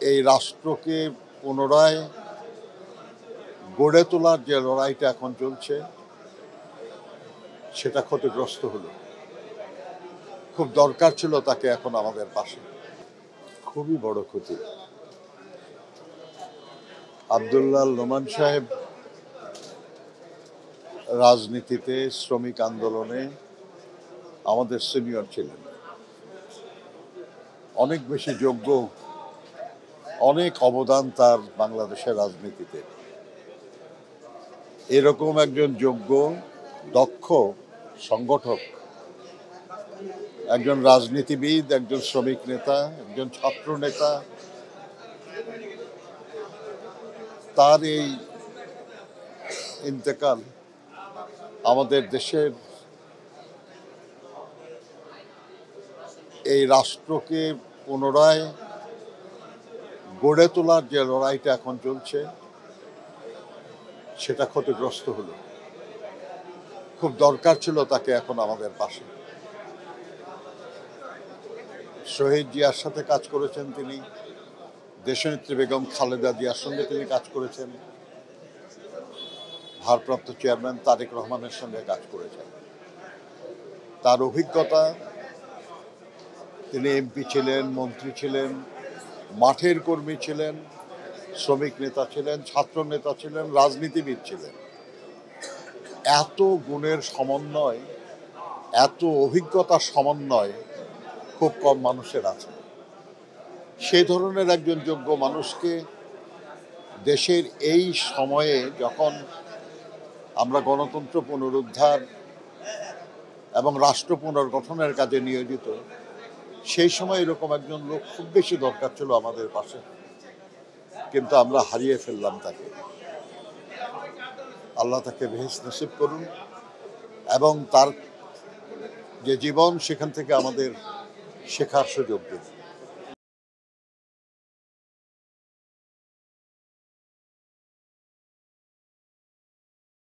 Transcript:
এই রাষ্ট্রকে পুনরায় গড়ে তোলার যে লড়াইটা এখন চলছে সেটা ক্ষতিগ্রস্ত হলো। খুব দরকার ছিল তাকে এখন আমাদের পাশে। খুবই বড় ক্ষতি। আব্দুল্লাহ নোমান সাহেব রাজনীতিতে, শ্রমিক আন্দোলনে আমাদের সিনিয়র ছিলেন, অনেক বেশি যোগ্য, অনেক অবদান তার বাংলাদেশের রাজনীতিতে। এরকম একজন যোগ্য, দক্ষ সংগঠক, একজন রাজনীতিবিদ, একজন শ্রমিক নেতা, একজন ছাত্র নেতা, তার এই ইন্তেকাল আমাদের দেশের এই রাষ্ট্রকে পুনরায় গড়ে তোলার যে লড়াইটা এখন চলছে সেটা ক্ষতিগ্রস্ত হলো। খুব দরকার ছিল তাকে এখন আমাদের পাশে। শহীদ জিয়ার সাথে কাজ করেছেন তিনি, দেশনেত্রী বেগম খালেদা জিয়ার সঙ্গে তিনি কাজ করেছেন, ভারপ্রাপ্ত চেয়ারম্যান তারেক রহমানের সঙ্গে কাজ করেছেন। তার অভিজ্ঞতা, তিনি এমপি ছিলেন, মন্ত্রী ছিলেন, মাঠের কর্মী ছিলেন, শ্রমিক নেতা ছিলেন, ছাত্র নেতা ছিলেন, রাজনীতিবিদ ছিলেন। এত গুণের সমন্বয়, এত অভিজ্ঞতার সমন্বয় খুব কম মানুষের আছে। সেই ধরনের একজন যোগ্য মানুষকে দেশের এই সময়ে, যখন আমরা গণতন্ত্র পুনরুদ্ধার এবং রাষ্ট্র পুনর্গঠনের কাজে নিয়োজিত, সেই সময় এরকম একজন লোক খুব বেশি দরকার ছিল আমাদের পাশে, কিন্তু আমরা হারিয়ে ফেললাম তাকে। আল্লাহ তাকে বেহেশত নসিব করুন এবং তার যে জীবন, সেখান থেকে আমাদের শেখার সুযোগ দিন।